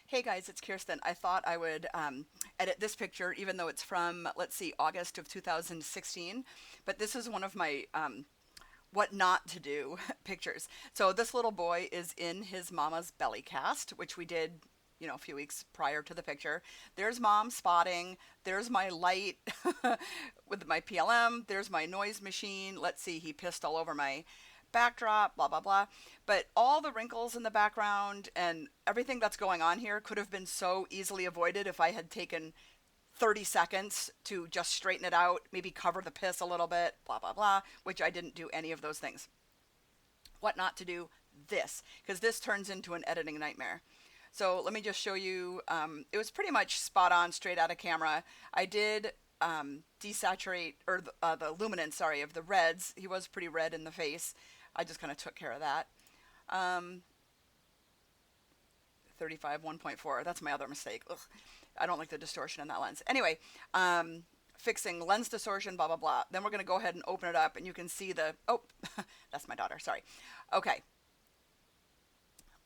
Hey guys, it's Kirsten. I thought I would edit this picture, even though it's from, let's see, August of 2016. But this is one of my what not to do pictures. So this little boy is in his mama's belly cast, which we did, a few weeks prior to the picture. There's mom spotting. There's my light with my PLM. There's my noise machine. Let's see, he pissed all over my backdrop, blah, blah, blah. But all the wrinkles in the background and everything that's going on here could have been so easily avoided if I had taken 30 seconds to just straighten it out, maybe cover the piss a little bit, blah, blah, blah, which I didn't do any of those things. What not to do? This, because this turns into an editing nightmare. So let me just show you. It was pretty much spot on, straight out of camera. I did desaturate, or the luminance, sorry, of the reds. He was pretty red in the face. I just kind of took care of that. Um, 35 1.4. That's my other mistake. Ugh. I don't like the distortion in that lens. Anyway, fixing lens distortion, blah, blah, blah. Then we're going to go ahead and open it up and you can see oh, that's my daughter. Sorry. Okay.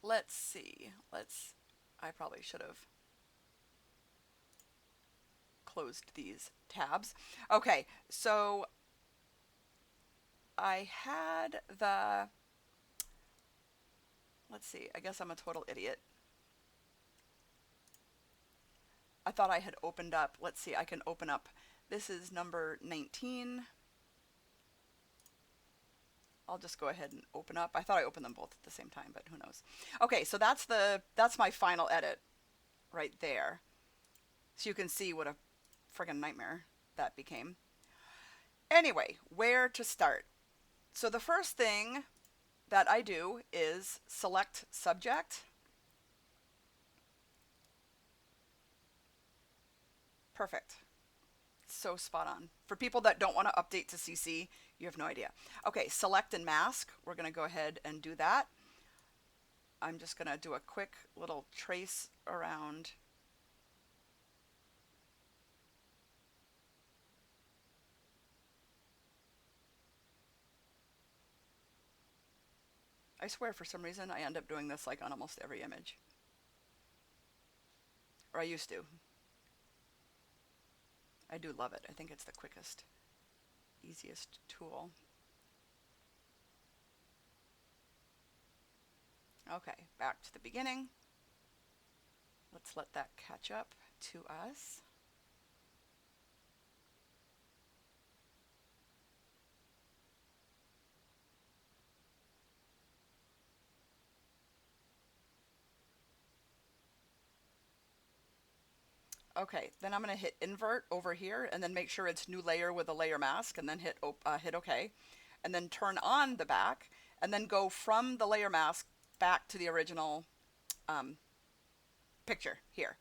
Let's see. I probably should have closed these tabs. Okay. So I had let's see. I guess I'm a total idiot. I thought I had opened up. Let's see, I can open up. This is number 19. I'll just go ahead and open up. I thought I opened them both at the same time, but who knows. Okay, so that's my final edit right there. So you can see what a friggin' nightmare that became. Anyway, where to start? So the first thing that I do is select subject. Perfect. So spot on. For people that don't want to update to CC, you have no idea. Okay, select and mask. We're going to go ahead and do that. I'm just going to do a quick little trace around. I swear for some reason I end up doing this like on almost every image. Or I used to. I do love it. I think it's the quickest, easiest tool. Okay, back to the beginning. Let's let that catch up to us. Okay, then I'm going to hit invert over here and then make sure it's new layer with a layer mask and then hit OK. And then turn on the back and then go from the layer mask back to the original picture here.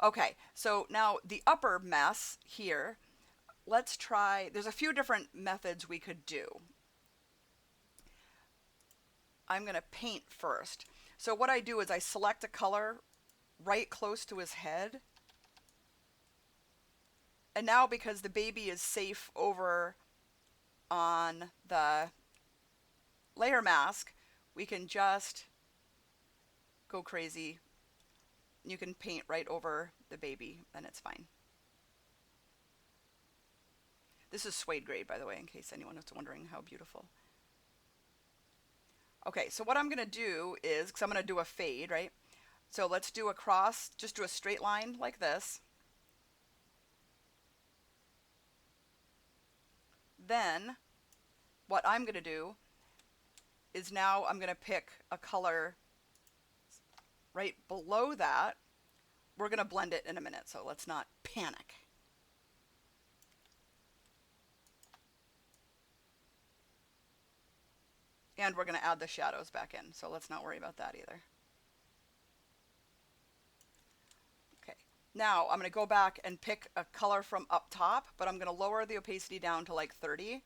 Okay, so now the upper mess here, let's try, there's a few different methods we could do. I'm going to paint first. So what I do is I select a color right close to his head. And now because the baby is safe over on the layer mask, we can just go crazy. You can paint right over the baby and it's fine. This is suede grade, by the way, in case anyone was wondering how beautiful. Okay, so what I'm going to do is, because I'm going to do a fade, right? So let's do a cross, just do a straight line like this. Then what I'm going to do is now I'm going to pick a color right below that. We're going to blend it in a minute, so let's not panic. And we're going to add the shadows back in, so let's not worry about that either. Okay, now I'm going to go back and pick a color from up top, but I'm going to lower the opacity down to like 30.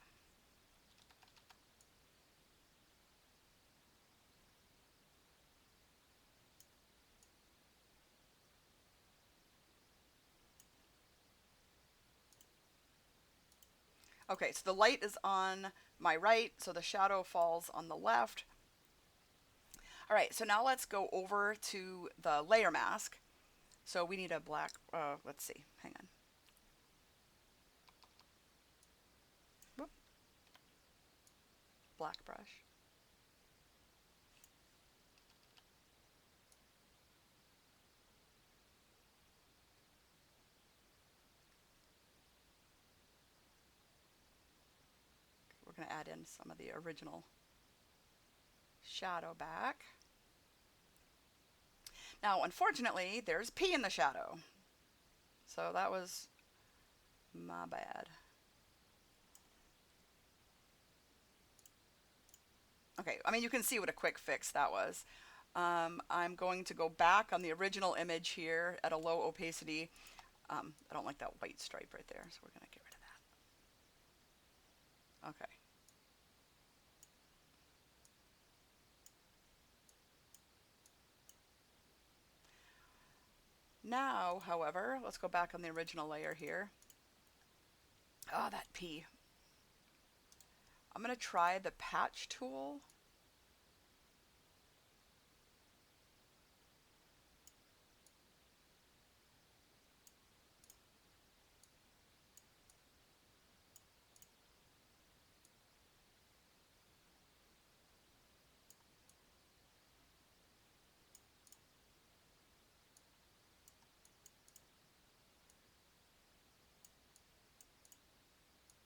Okay, so the light is on my right, so the shadow falls on the left. All right, so now let's go over to the layer mask. So we need a black, let's see, hang on. Whoop. Black brush. We're going to add in some of the original shadow back. Now, unfortunately, there's P in the shadow. So that was my bad. Okay, I mean, you can see what a quick fix that was. I'm going to go back on the original image here at a low opacity. I don't like that white stripe right there, so we're going to get rid of that. Okay. Now, however, let's go back on the original layer here. Oh, that P. I'm going to try the patch tool.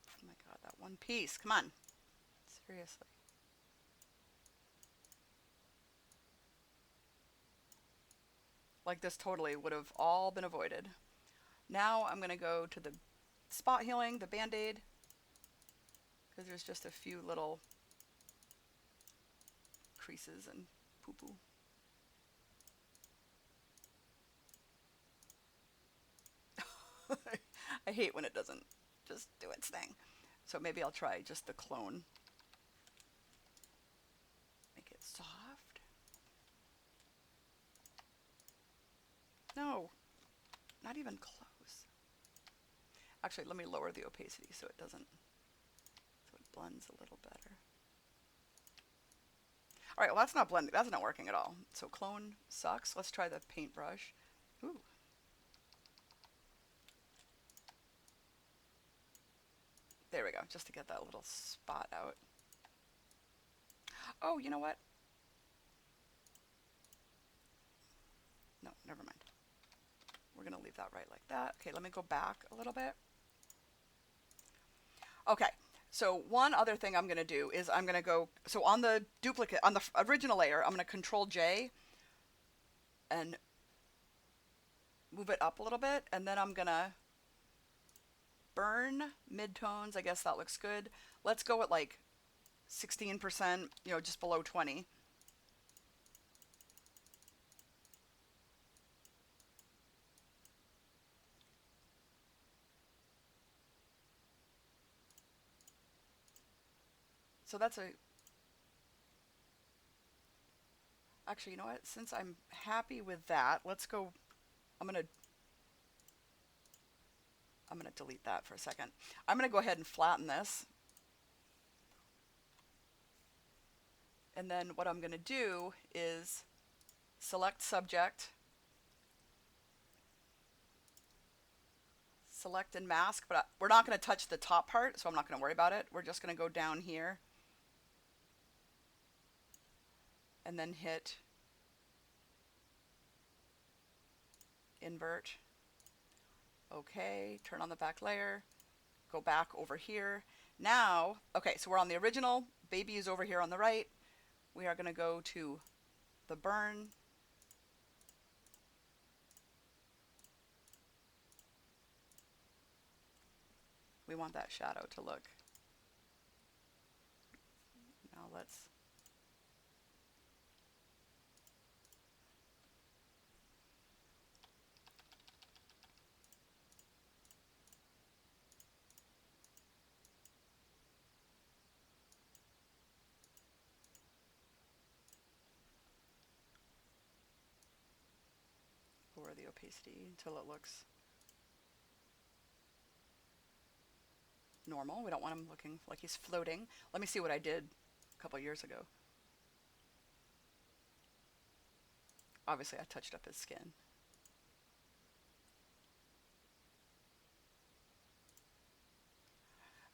Oh my god, that one piece. Come on. Seriously. Like this totally would have all been avoided. Now I'm going to go to the spot healing, the Band-Aid, because there's just a few little creases and poo-poo. I hate when it doesn't just do its thing. So maybe I'll try just the clone. Make it soft. No, not even close. Actually, let me lower the opacity so it doesn't, so it blends a little better. All right, well that's not blending, that's not working at all. So clone sucks. Let's try the paintbrush. Ooh. There we go, just to get that little spot out. Oh, you know what? No, never mind. We're gonna leave that right like that. Okay, let me go back a little bit. Okay, so one other thing I'm gonna do is I'm gonna go, so on the duplicate, on the original layer, I'm gonna Control J and move it up a little bit, and then I'm gonna burn midtones. I guess that looks good. Let's go at like 16%, you know, just below 20. So that's a, actually, you know what? Since I'm happy with that, let's go, I'm gonna delete that for a second. I'm gonna go ahead and flatten this. And then what I'm gonna do is select subject, select and mask, but we're not gonna touch the top part, so I'm not gonna worry about it. We're just gonna go down here and then hit invert. Okay, turn on the back layer, go back over here. Now, okay, so we're on the original, baby is over here on the right. We are gonna go to the burn. We want that shadow to look. Now let's, lower the opacity until it looks normal. We don't want him looking like he's floating. Let me see what I did a couple years ago. Obviously, I touched up his skin.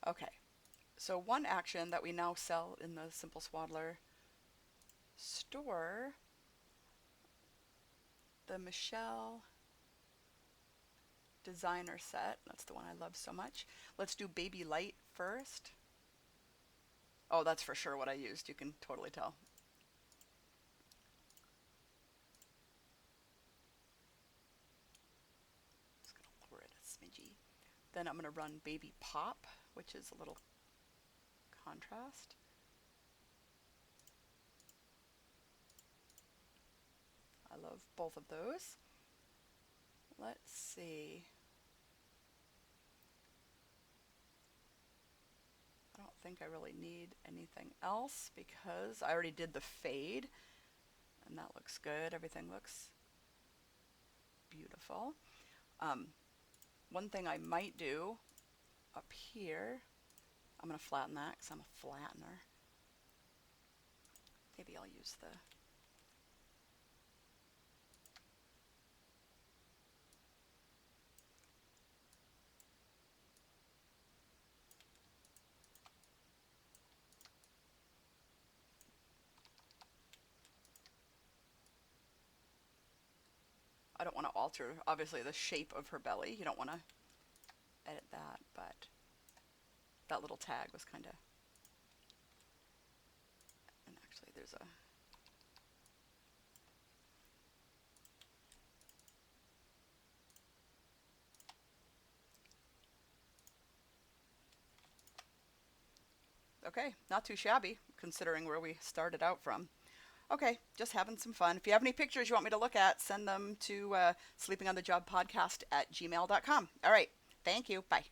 Okay, so one action that we now sell in the Simple Swaddler store, the Michelle designer set. That's the one I love so much. Let's do Baby Light first. Oh, that's for sure what I used. You can totally tell. Just gonna lower it a smidgy. Then I'm gonna run Baby Pop, which is a little contrast. I love both of those. Let's see. I don't think I really need anything else because I already did the fade and that looks good. Everything looks beautiful. Um, One thing I might do up here, I'm going to flatten that because I'm a flattener. Maybe I'll use the I don't want to alter, obviously, the shape of her belly. You don't want to edit that, but that little tag was kind of, and actually there's a, okay, not too shabby considering where we started out from. Okay, just having some fun. If you have any pictures you want me to look at, send them to sleepingonthejobpodcast@gmail.com. All right, thank you. Bye.